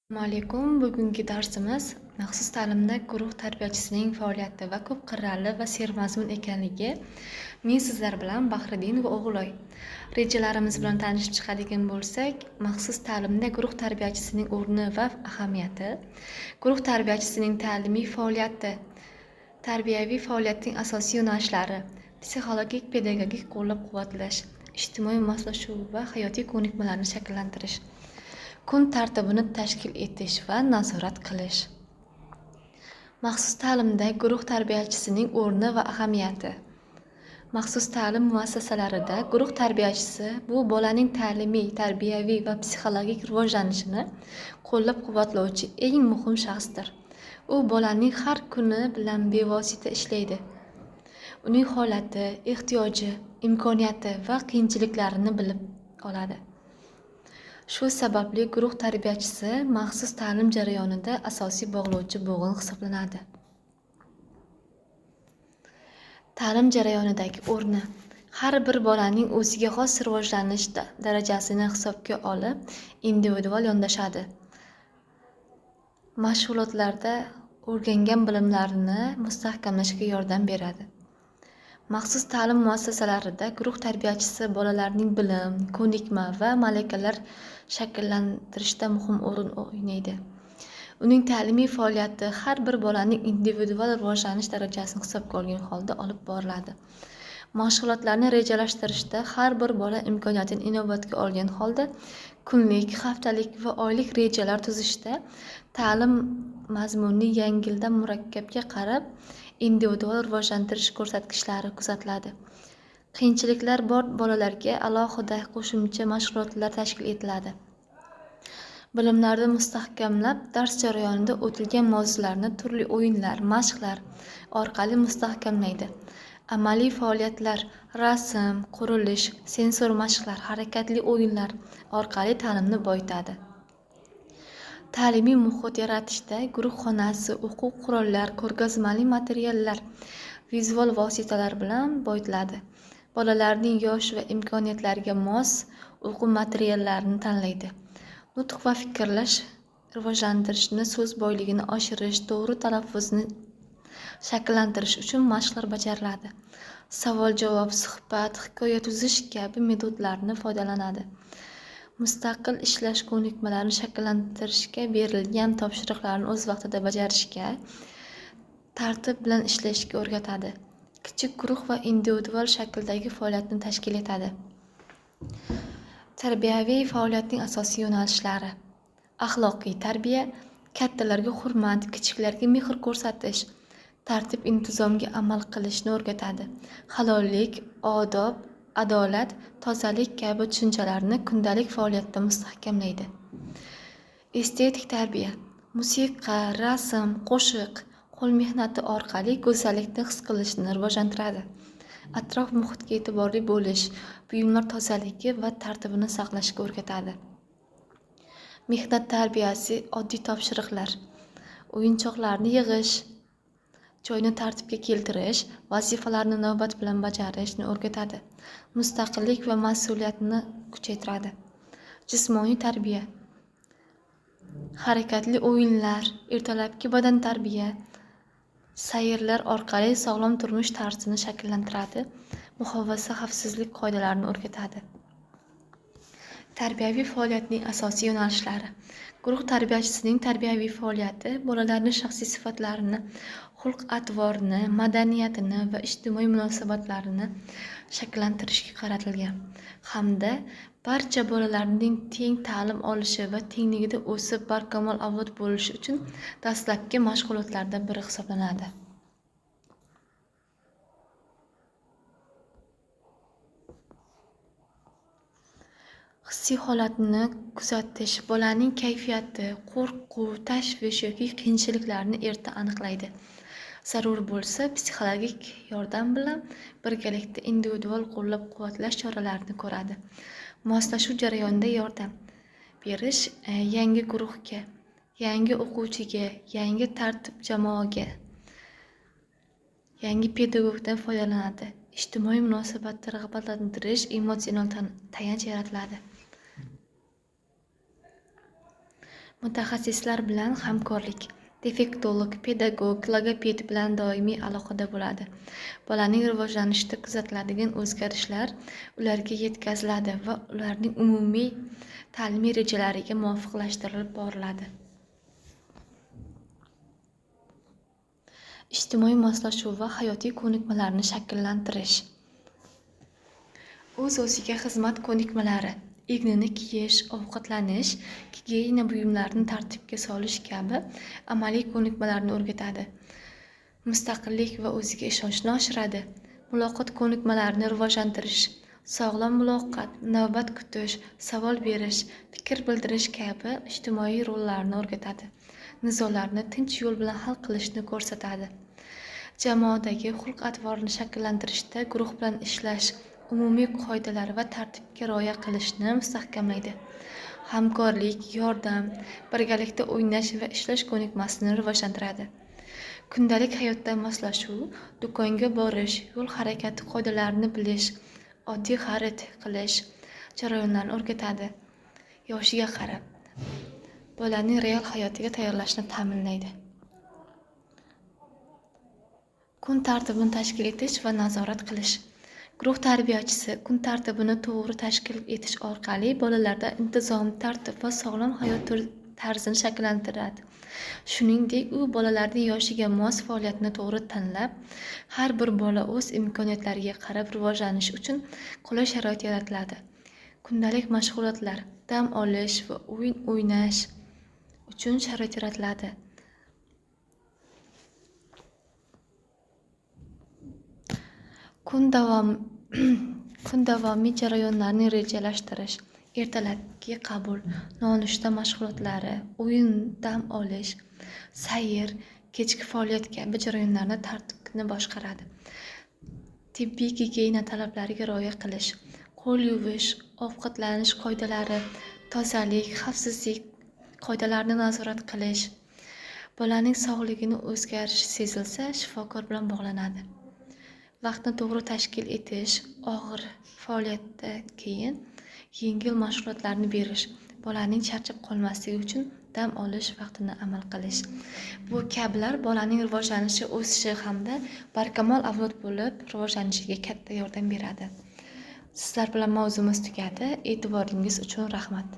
Assalomu alaykum. Bugungi darsimiz maxsus ta'limda guruh tarbiyachisining faoliyati va ko'p qirrali va sermazmun ekanligi. Men sizlar bilan Bahriddin va O'g'iloy. Rejalarimiz bilan tanishib chiqadigan bo'lsak, maxsus ta'limda guruh tarbiyachisining o'rni va ahamiyati, guruh tarbiyachisining ta'limiy faoliyati, tarbiyaviy faoliyatning asosiy yo'nalishlari, psixologik pedagogik qo'llab-quvvatlash, ijtimoiy moslashuv va hayotiy ko'nikmalarni shakllantirish, kun tartibini tashkil etish va nazorat qilish. Maxsus ta'limda guruh tarbiyachisining o'rni va ahamiyati. Maxsus ta'lim muassasalarida guruh tarbiyachisi bu bolaning ta'limiy, tarbiyaviy va psixologik rivojlanishini qo'llab-quvvatlovchi eng muhim shaxsdir. U bolaning har kuni bilan bevosita ishlaydi. Uning holati, ehtiyoji, imkoniyati va qiyinchiliklarini bilib oladi. Shu sababli guruh tarbiyachisi maxsus ta'lim jarayonida asosiy bog'lovchi bo'g'in hisoblanadi. Ta'lim jarayonidagi o'rni. Har bir bolaning o'ziga xos rivojlanish darajasini hisobga olib, individual yondashadi. Mashg'ulotlarda o'rgangan bilimlarini mustahkamlashga yordam beradi. Maxsus ta'lim muassasalarida guruh tarbiyachisi bolalarning bilim, ko'nikma va malakalar shakllantirishda muhim o'rin o'ynaydi. Uning ta'limiy faoliyati har bir bolaning individual rivojlanish darajasini hisobga olgan holda olib boriladi. Mashg'ulotlarni rejalashtirishda har bir bola imkoniyatini inobatga olgan holda kunlik, haftalik va oylik rejalar tuzishda ta'lim mazmunini yengildan murakkabga qarab individual rivojlantirish ko'rsatkichlari kuzatiladi. Qiyinchiliklar bor bolalarga alohida qo'shimcha mashg'ulotlar tashkil etiladi. Bilimlarni mustahkamlab, dars jarayonida o'tilgan mavzularni turli o'yinlar, mashqlar orqali mustahkamlaydi. Amaliy faoliyatlar, rasm, qurilish, sensor mashqlar, harakatli o'yinlar orqali ta'limni boyitadi. Ta'limiy muhit yaratishda guruh xonasi, o'quv qurollar, ko'rgazmali materiallar, vizual vositalar bilan boyitiladi. Bolalarning yosh va imkoniyatlariga mos o'quv materiallarini tanlaydi. Nutq va fikrlash rivojlantirishni, so'z boyligini oshirish, to'g'ri talaffuzni shakllantirish uchun mashqlar bajariladi. Savol-javob, suhbat, hikoya tuzish kabi metodlarni foydalanadi. Mustaqil ishlash ko'nikmalarini shakllantirishga, berilgan topshiriqlarni o'z vaqtida bajarishga, tartib bilan ishlashga o'rgatadi. Kichik guruh va individual shakldagi faoliyatni tashkil etadi. Tarbiyaviy faoliyatning asosiy yo'nalishlari. Axloqiy tarbiya, kattalarga hurmat, kichiklarga mehr ko'rsatish, tartib intizomga amal qilishni o'rgatadi. Halollik, odob, adolat, tozalik kabi tushunchalarni kundalik faoliyatda mustahkamlaydi. Estetik tarbiya, musiqa, rasm, qo'shiq, qo'l mehnati orqali go'zallikni his qilishni rivojlantiradi. Atrof muhitga e'tiborli bo'lish, buyumlar tozaligi va tartibini saqlashga o'rgatadi. Mehnat tarbiyasi, oddiy topshiriqlar, o'yinchoqlarni yig'ish, joyni tartibga keltirish, vazifalarni navbat bilan bajarishni o'rgatadi. Mustaqillik va mas'uliyatni kuchaytiradi. Jismoniy tarbiya, harakatli o'yinlar, ertalabki badan tarbiya, sayrlar orqali sog'lom turmush tarzini shakllantiradi. Muhofaza, xavfsizlik qoidalarini o'rgatadi. Tarbiyaviy faoliyatning asosiy yo'nalishlari. Guruh tarbiyachisining tarbiyaviy faoliyati bolalarning shaxsiy sifatlarini, xulq-atvorini, madaniyatini va ijtimoiy munosabatlarini shakllantirishga qaratilgan hamda barcha bolalarning teng ta'lim olishi va tengligida o'sib barkamol avlod bo'lishi uchun dastlabki mashg'ulotlardan biri hisoblanadi. Hissiy holatni kuzatish bolaning kayfiyati, qo'rquv, tashvish yoki qiyinchiliklarni erta aniqlaydi. Zarur bo'lsa, psixologik yordam bilan birgalikda individual qo'llab-quvvatlash choralarini ko'radi. Moslashuv jarayonida yordam berish yangi guruhga, yangi o'quvchiga, yangi tartib jamoaga, yangi pedagogdan foydalanadi. Ijtimoiy munosabatni rag'batlantirish, emotsional tayanch yaratiladi. Mutaxassislar bilan hamkorlik. Defektolog, pedagog, logoped bilan doimiy aloqada bo'ladi. Bolaning rivojlanishida kuzatiladigan o'zgarishlar ularga yetkaziladi va ularning umumiy ta'limiy rejalariga muvofiqlashtirilib boriladi. Ijtimoiy moslashuv va hayotiy ko'nikmalarni shakllantirish. O'z-o'ziga xizmat ko'nikmalari, ignini kiyish, ovqatlanish, gigiyena buyumlarini tartibga solish kabi amaliy ko'nikmalarni o'rgatadi. Mustaqillik va o'ziga ishonchni oshiradi. Muloqot ko'nikmalarini rivojlantirish, sog'lom muloqot, navbat kutish, savol berish, fikr bildirish kabi ijtimoiy rollarni o'rgatadi. Nizolarni tinch yo'l bilan hal qilishni ko'rsatadi. Jamoadagi xulq-atvorni shakllantirishda guruh bilan ishlash, umumiy qoidalar va tartibga rioya qilishni mustahkamlaydi. Hamkorlik, yordam, birgalikda o'ynash va ishlash ko'nikmasini rivojlantiradi. Kundalik hayotda moslashuv, do'konga borish, yo'l harakati qoidalarini bilish, oddiy xarid qilish jarayonlarini o'rgatadi. Yoshiga qarab, bolaning real hayotiga tayyorlashni ta'minlaydi. Kun tartibini tashkil etish va nazorat qilish. Guruh tarbiyachisi kun tartibini to'g'ri tashkil etish orqali bolalarda intizom, tartib va sog'lom hayot tarzini shakllantiradi. Shuningdek, u bolalarning yoshiga mos faoliyatni to'g'ri tanlab, har bir bola o'z imkoniyatlariga qarab rivojlanishi uchun qulay sharoit yaratiladi. Kundalik mashg'ulotlar, dam olish va o'yin o'ynash uchun sharoit yaratiladi. Kun davomiy jarayonlarni rejalashtirish, ertalabki qabul, nonushta mashg'ulotlari, o'yin, dam olish, sayr, kechki faoliyat kabi jarayonlarni tartibni boshqaradi. Tibbiy gigiyena talablariga rioya qilish, qo'l yuvish, ovqatlanish qoidalari, tozalik, xavfsizlik qoidalarini nazorat qilish. Bolaning sog'ligini o'zgarish sezilsa, shifokor bilan bog'lanadi. Vaqtni to'g'ri tashkil etish, og'ir faoliyatdan keyin yengil mashg'ulotlarni berish, bolaning charchab qolmasligi uchun dam olish vaqtini amal qilish. Bu kabilar bolaning rivojlanishi, o'sishi hamda barkamol avlod bo'lib rivojlanishiga katta yordam beradi. Sizlar bilan mavzumiz tugadi. E'tiboringiz uchun rahmat.